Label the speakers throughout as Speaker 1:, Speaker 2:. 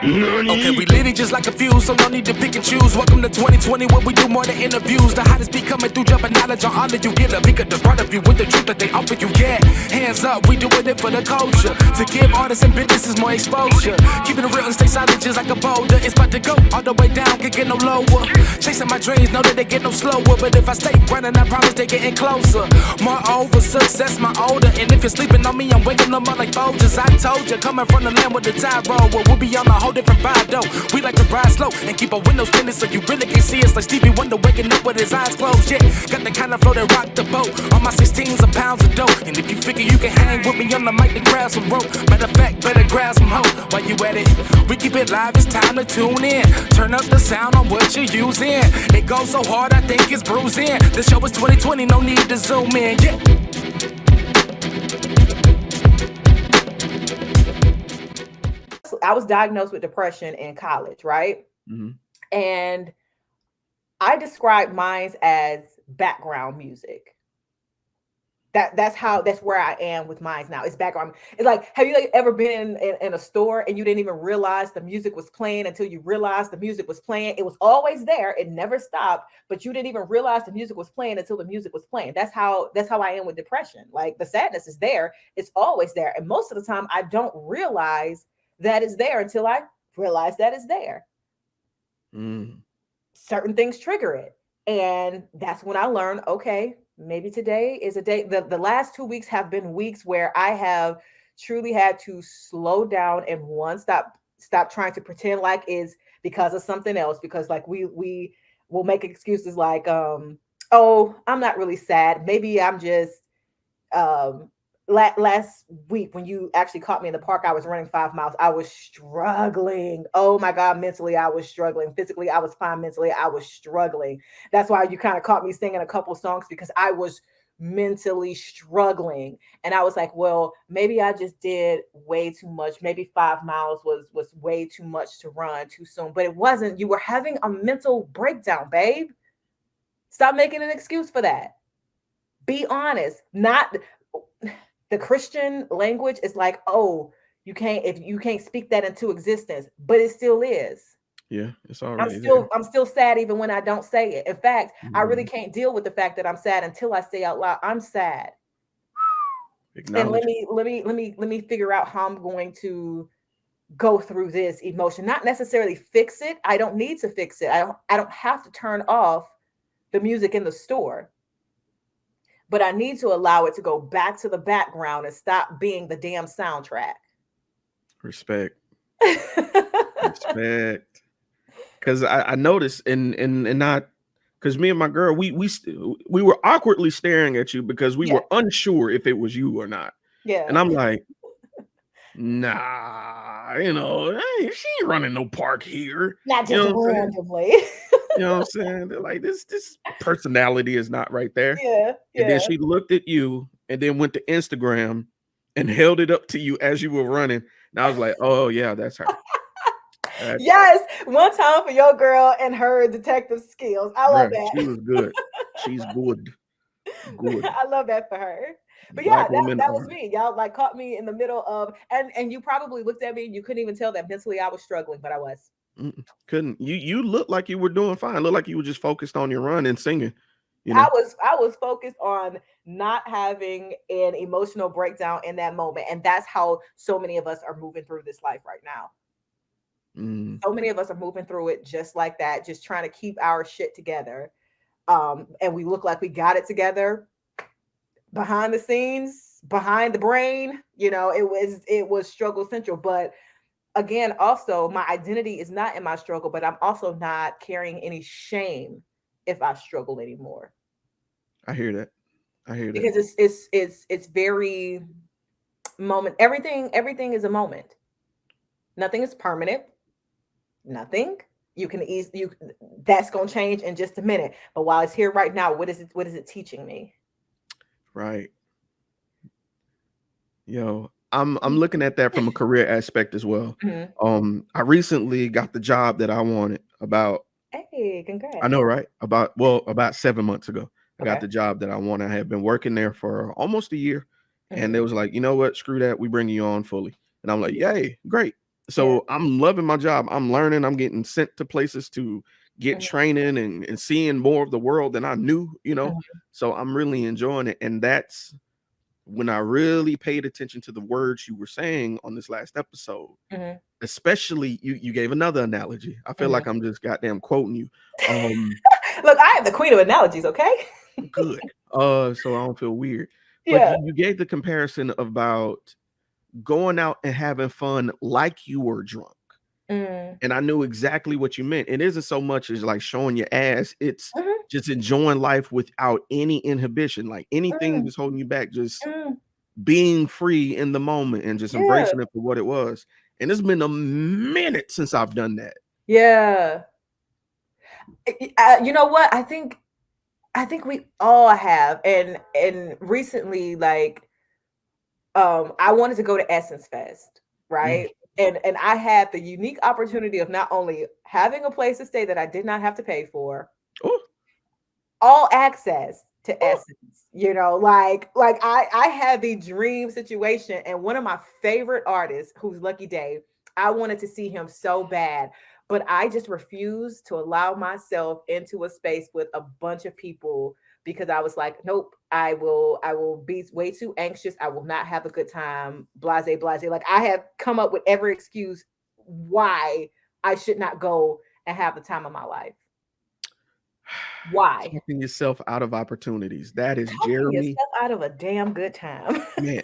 Speaker 1: Okay, we lit it just like a fuse, so no need to pick and choose. Welcome to 2020, where we do more than interviews. The hottest be coming through, jumping knowledge on all of you. Get a pick of the front of you with the truth that they offer you. Yeah, hands up, we doing it for the culture. To give artists and businesses more exposure. Keeping it real and stay solid just like a boulder. It's about to go all the way down, can't get no lower. Chasing my dreams, know that they get no slower. But if I stay running, I promise they getting closer. Moreover, success my older. And if you're sleeping on me, I'm waking them up like Folgers. I told you, coming from the land with the tide roll. Well, we'll be on a whole different vibe though. We like to ride slow and keep our windows tinted so you really can't see us. Like Stevie Wonder waking up with his eyes closed. Yeah, got the kind of flow that rock the boat. On my 16s of pounds of dough. And if you figure you can hang with me on the mic, then grab some rope. Matter of fact, better grab some hope. While you at it, we keep it live, it's time to tune in. Turn up the sound on what you're using. It goes so hard, I think it's bruising. The show is 2020, no need to zoom in. Yeah.
Speaker 2: I was diagnosed with depression in college, right?
Speaker 3: Mm-hmm.
Speaker 2: And I describe mine as background music. That's where I am with mine now. It's background. It's like, have you ever been in a store and you didn't even realize the music was playing until you realized the music was playing? It was always there. It never stopped, but you didn't even realize the music was playing until the music was playing. That's how I am with depression. Like the sadness is there. It's always there. And most of the time I don't realize that is there until I realize that is there. Certain things trigger it. And that's when I learned, okay, maybe today is a day. The last 2 weeks have been weeks where I have truly had to slow down and stop trying to pretend like it's because of something else. Because like we will make excuses like, oh, I'm not really sad. Maybe I'm just last week when you actually caught me in the park, I was running 5 miles. I was struggling. Oh my God, mentally, I was struggling. Physically, I was fine. Mentally, I was struggling. That's why you kind of caught me singing a couple songs, because I was mentally struggling. And I was like, well, maybe I just did way too much. Maybe 5 miles was way too much to run too soon. But it wasn't. You were having a mental breakdown, babe. Stop making an excuse for that. Be honest. Not the Christian language is like, oh, you can't speak that into existence, but it still is.
Speaker 3: Yeah, it's already
Speaker 2: I'm still sad even when I don't say it. In fact, I really can't deal with the fact that I'm sad until I say out loud, I'm sad. And let me figure out how I'm going to go through this emotion. Not necessarily fix it. I don't need to fix it. I don't have to turn off the music in the store. But I need to allow it to go back to the background and stop being the damn soundtrack.
Speaker 3: Respect. Respect. Because I noticed and not because me and my girl, we were awkwardly staring at you because we were unsure if it was you or not.
Speaker 2: Yeah.
Speaker 3: And I'm like, nah, she ain't running no park here.
Speaker 2: Not just randomly.
Speaker 3: You know what I'm saying? They're like, this personality is not right there.
Speaker 2: Yeah.
Speaker 3: And then she looked at you and then went to Instagram and held it up to you as you were running. And I was like, oh yeah, that's her.
Speaker 2: Yes. One time for your girl and her detective skills. I love that.
Speaker 3: She was good. She's good. Good.
Speaker 2: I love that for her. But yeah, that was me. Y'all like caught me in the middle of, and you probably looked at me and you couldn't even tell that mentally I was struggling, but I was.
Speaker 3: Couldn't. You looked like you were doing fine. Looked like you were just focused on your run and singing.
Speaker 2: I was focused on not having an emotional breakdown in that moment. And that's how so many of us are moving through this life right now. So many of us are moving through it just like that, just trying to keep our shit together. And we look like we got it together behind the scenes, behind the brain. It was struggle central. But again, also my identity is not in my struggle, but I'm also not carrying any shame if I struggle anymore.
Speaker 3: I hear that.
Speaker 2: Because it's very moment. Everything is a moment. Nothing is permanent. Nothing. That's gonna change in just a minute. But while it's here right now, what is it teaching me?
Speaker 3: Right. I'm looking at that from a career aspect as well. Mm-hmm. I recently got the job that I wanted about.
Speaker 2: Hey, congrats.
Speaker 3: I know, right? About 7 months ago. I got the job that I wanted. I had been working there for almost a year. Mm-hmm. And they was like, you know what? Screw that. We bring you on fully. And I'm like, yay, great. So I'm loving my job. I'm learning. I'm getting sent to places to get training and seeing more of the world than I knew, So I'm really enjoying it. And that's when I really paid attention to the words you were saying on this last episode. Especially you gave another analogy. I feel like I'm just goddamn quoting you.
Speaker 2: Look, I am the queen of analogies, okay?
Speaker 3: Good. So I don't feel weird. But you gave the comparison about going out and having fun like you were drunk. And I knew exactly what you meant. It isn't so much as like showing your ass. It's just enjoying life without any inhibition, like anything just holding you back, just being free in the moment and just embracing it for what it was. And it's been a minute since I've done that.
Speaker 2: Yeah. You know what? I think we all have. And recently, like, I wanted to go to Essence Fest, right? And I had the unique opportunity of not only having a place to stay that I did not have to pay for, all access to Essence, like I had the dream situation. And one of my favorite artists, who's Lucky Day, I wanted to see him so bad, but I just refused to allow myself into a space with a bunch of people because I was like, nope, I will be way too anxious. I will not have a good time. Blase. Like, I have come up with every excuse why I should not go and have the time of my life. Why?
Speaker 3: Talking yourself out of opportunities. That is
Speaker 2: Talking
Speaker 3: Jeremy.
Speaker 2: yourself out of a damn good time.
Speaker 3: Man,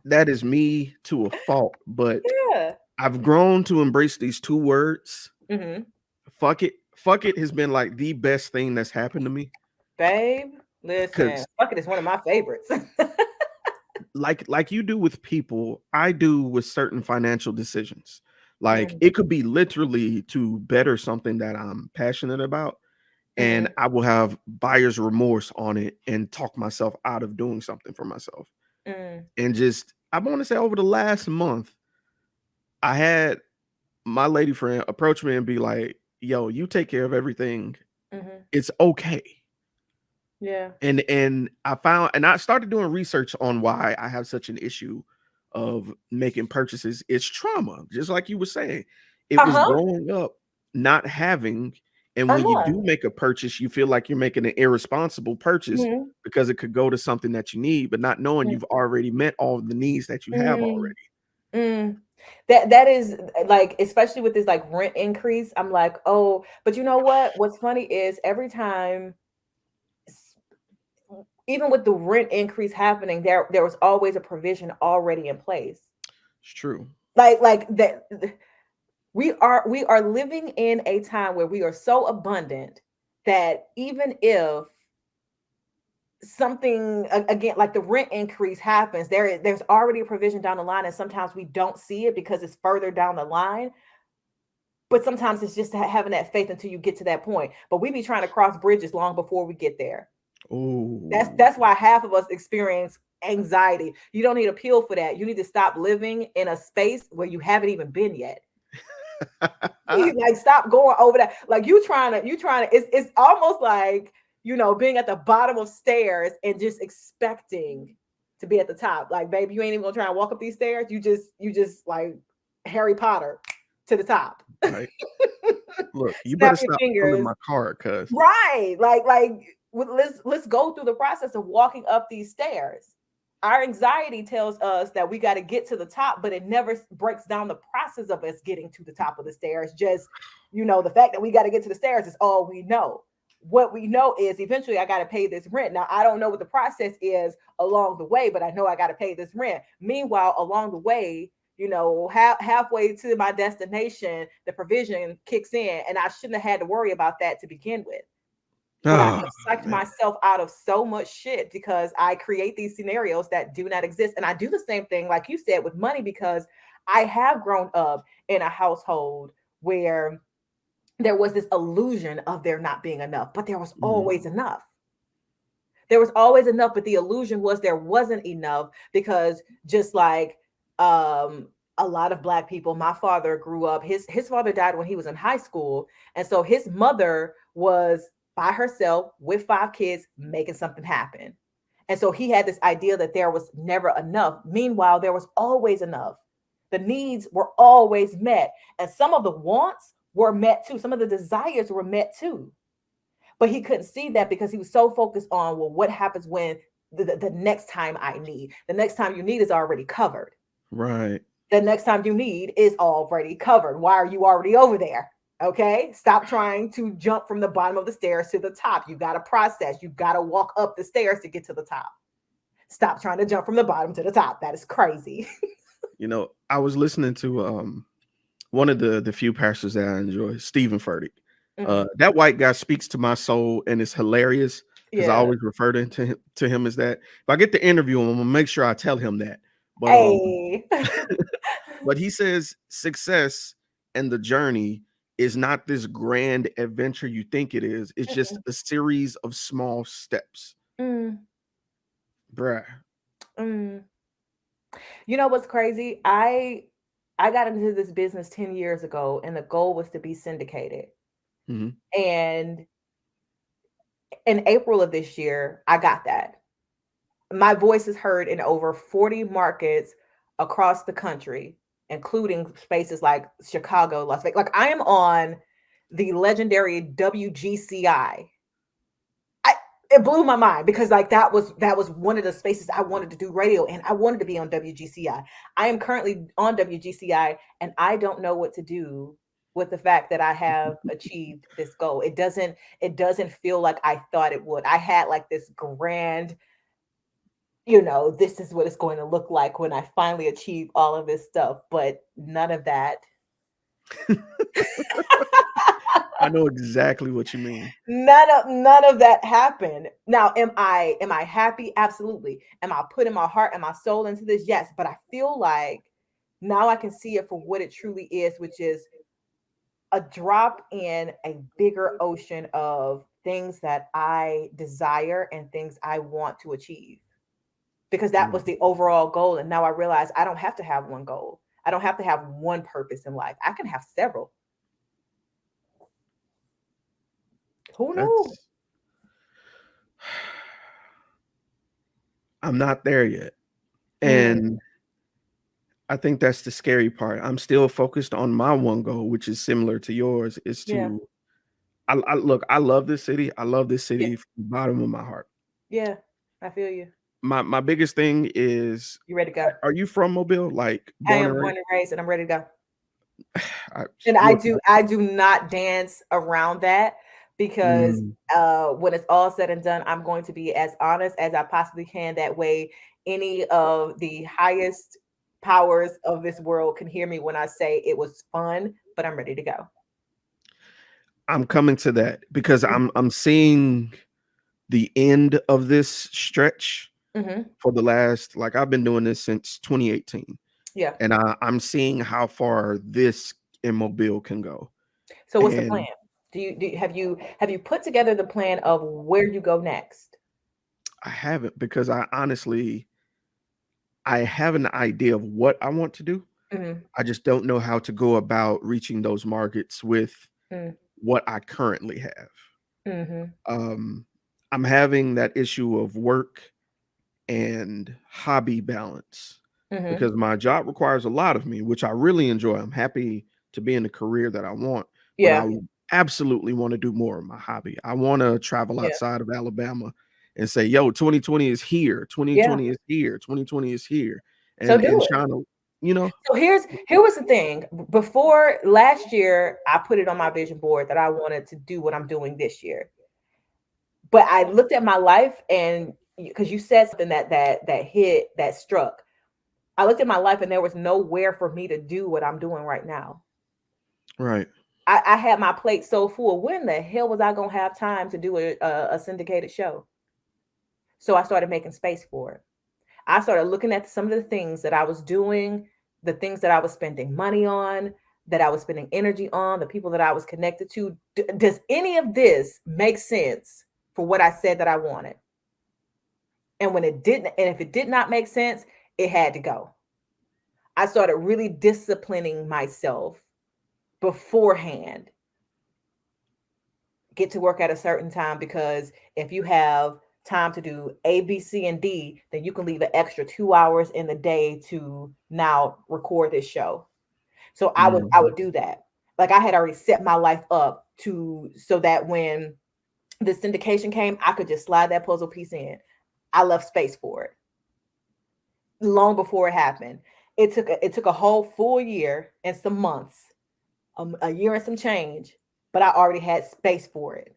Speaker 3: that is me to a fault. But I've grown to embrace these two words. Fuck it. Fuck it has been like the best thing that's happened to me.
Speaker 2: Babe, listen, fuck it is one of my favorites.
Speaker 3: like you do with people, I do with certain financial decisions. Like it could be literally to better something that I'm passionate about. And I will have buyer's remorse on it and talk myself out of doing something for myself. And just, I want to say over the last month, I had my lady friend approach me and be like, yo, you take care of everything. It's okay.
Speaker 2: Yeah.
Speaker 3: And I started doing research on why I have such an issue of making purchases. It's trauma, just like you were saying. It was growing up not having, and when you do make a purchase, you feel like you're making an irresponsible purchase because it could go to something that you need, but not knowing you've already met all of the needs that you have already.
Speaker 2: That is like, especially with this like rent increase, I'm like, oh, but you know what? What's funny is every time, even with the rent increase happening, there was always a provision already in place.
Speaker 3: It's true.
Speaker 2: Like that. We are living in a time where we are so abundant that even if something, again, like the rent increase happens, there's already a provision down the line, and sometimes we don't see it because it's further down the line. But sometimes it's just having that faith until you get to that point. But we be trying to cross bridges long before we get there.
Speaker 3: Oh,
Speaker 2: that's why half of us experience anxiety. You don't need a pill for that. You need to stop living in a space where you haven't even been yet. Like, stop going over that. Like, you trying to it's almost like, being at the bottom of stairs and just expecting to be at the top. Like, baby, you ain't even gonna try and walk up these stairs. You just like Harry Potter to the top.
Speaker 3: Right. Look, you better stop pulling my card, cuz.
Speaker 2: Right. Like let's go through the process of walking up these stairs. Our anxiety tells us that we got to get to the top, but it never breaks down the process of us getting to the top of the stairs. Just, the fact that we got to get to the stairs is all we know. What we know is eventually I got to pay this rent. Now, I don't know what the process is along the way, but I know I got to pay this rent. Meanwhile, along the way, halfway to my destination, the provision kicks in, and I shouldn't have had to worry about that to begin with. But I have psyched myself out of so much shit because I create these scenarios that do not exist. And I do the same thing, like you said, with money, because I have grown up in a household where there was this illusion of there not being enough, but there was always enough. There was always enough, but the illusion was there wasn't enough because just like a lot of Black people, my father grew up, his father died when he was in high school. And so his mother was by herself with 5 kids, making something happen. And so he had this idea that there was never enough. Meanwhile, there was always enough. The needs were always met. And some of the wants were met too. Some of the desires were met too. But he couldn't see that because he was so focused on, well, what happens when the next time I need? The next time you need is already covered.
Speaker 3: Right.
Speaker 2: The next time you need is already covered. Why are you already over there? Okay. Stop trying to jump from the bottom of the stairs to the top. You got to process. You got to walk up the stairs to get to the top. Stop trying to jump from the bottom to the top. That is crazy.
Speaker 3: You know, I was listening to one of the few pastors that I enjoy, Stephen Furtick. That white guy speaks to my soul, and it's hilarious because I always refer to him as that. If I get to interview him, I'm gonna make sure I tell him that. But
Speaker 2: Hey.
Speaker 3: but he says success and the journey is not this grand adventure you think it is. It's just a series of small steps. Bruh.
Speaker 2: You know what's crazy? I got into this business 10 years ago, and the goal was to be syndicated. And in April of this year, I got that. My voice is heard in over 40 markets across the country, including spaces like Chicago, Las Vegas. Like, I am on the legendary WGCI. It blew my mind because like that was one of the spaces I wanted to do radio, and I wanted to be on WGCI. I am currently on WGCI, and I don't know what to do with the fact that I have achieved this goal. It doesn't feel like I thought it would. I had like this grand, this is what it's going to look like when I finally achieve all of this stuff, but none of that.
Speaker 3: I know exactly what you mean.
Speaker 2: None of that happened. Now, am I happy? Absolutely. Am I putting my heart and my soul into this? Yes. But I feel like now I can see it for what it truly is, which is a drop in a bigger ocean of things that I desire and things I want to achieve. Because that was the overall goal. And now I realize I don't have to have one goal. I don't have to have one purpose in life. I can have several. Who knew?
Speaker 3: I'm not there yet. And I think that's the scary part. I'm still focused on my one goal, which is similar to yours, is to I love this city. I love this city from the bottom of my heart.
Speaker 2: Yeah, I feel you.
Speaker 3: My biggest thing is,
Speaker 2: you ready to go?
Speaker 3: Are you from Mobile? Like
Speaker 2: I am born and raised, and I'm ready to go.
Speaker 3: And
Speaker 2: I do not dance around that because when it's all said and done, I'm going to be as honest as I possibly can. That way, any of the highest powers of this world can hear me when I say it was fun, but I'm ready to go.
Speaker 3: I'm coming to that because I'm seeing the end of this stretch for the last, like, I've been doing this since 2018.
Speaker 2: Yeah.
Speaker 3: And I'm seeing how far this in Mobile can go.
Speaker 2: So what's the plan? Have you put together the plan of where you go next?
Speaker 3: I haven't, because I have an idea of what I want to do. I just don't know how to go about reaching those markets with what I currently have. I'm having that issue of work and hobby balance because my job requires a lot of me, which I really enjoy. I'm happy to be in the career that I want.
Speaker 2: Yeah.
Speaker 3: But I absolutely want to do more of my hobby. I want to travel outside of Alabama and say, yo, 2020 is here. 2020 is here. 2020 is here. And,
Speaker 2: so do
Speaker 3: trying to,
Speaker 2: So here was the thing. Before last year, I put it on my vision board that I wanted to do what I'm doing this year. But I looked at my life, and because you said something that struck, I looked at my life and there was nowhere for me to do what I'm doing right now.
Speaker 3: Right.
Speaker 2: I had my plate so full. When the hell was I going to have time to do a syndicated show? So I started making space for it. I started looking at some of the things that I was doing, the things that I was spending money on, that I was spending energy on, the people that I was connected to. Does any of this make sense for what I said that I wanted? And when it didn't, and if it did not make sense, it had to go. I started really disciplining myself beforehand. Get to work at a certain time, because if you have time to do A, B, C, and D, then you can leave an extra 2 hours in the day to now record this show. So I would do that. Like I had already set my life up to so that when the syndication came, I could just slide that puzzle piece in. I left space for it long before it happened. It took a whole full year and some months, a year and some change, but I already had space for it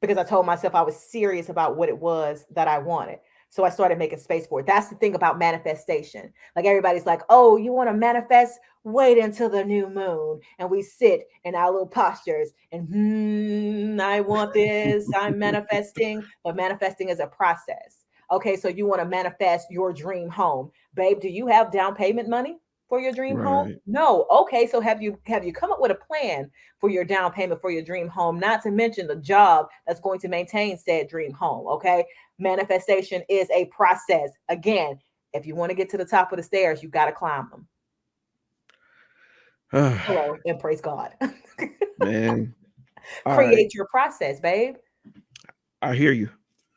Speaker 2: because I told myself I was serious about what it was that I wanted. So I started making space for it. That's the thing about manifestation. Like everybody's like, oh, you want to manifest? Wait until the new moon. And we sit in our little postures and I want this. I'm manifesting. But manifesting is a process. Okay, so you want to manifest your dream home. Babe, do you have down payment money for your dream home?
Speaker 3: Right.
Speaker 2: No. Okay, so have you come up with a plan for your down payment for your dream home? Not to mention the job that's going to maintain said dream home. Okay, manifestation is a process. Again, if you want to get to the top of the stairs, you got to climb them. Hello and praise God.
Speaker 3: Man. All
Speaker 2: Create
Speaker 3: right.
Speaker 2: your process, babe.
Speaker 3: I hear you.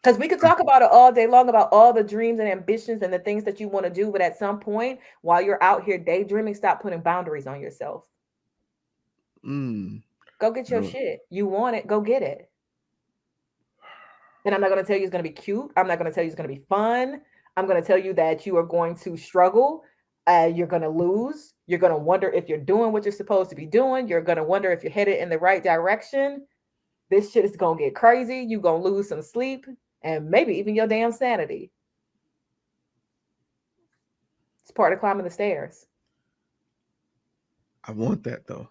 Speaker 2: Because we could talk about it all day long about all the dreams and ambitions and the things that you want to do. But at some point, while you're out here daydreaming, stop putting boundaries on yourself. Go get your shit. You want it, go get it. And I'm not going to tell you it's going to be cute. I'm not going to tell you it's going to be fun. I'm going to tell you that you are going to struggle. You're going to lose. You're going to wonder if you're doing what you're supposed to be doing. You're going to wonder if you're headed in the right direction. This shit is going to get crazy. You're going to lose some sleep and maybe even your damn sanity. It's part of climbing the stairs.
Speaker 3: I want that though.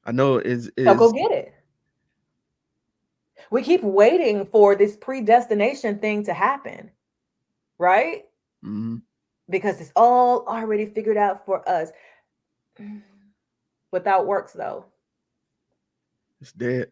Speaker 3: I know is
Speaker 2: So go get it. We keep waiting for this predestination thing to happen, right? Because it's all already figured out for us. Without works, though,
Speaker 3: it's dead.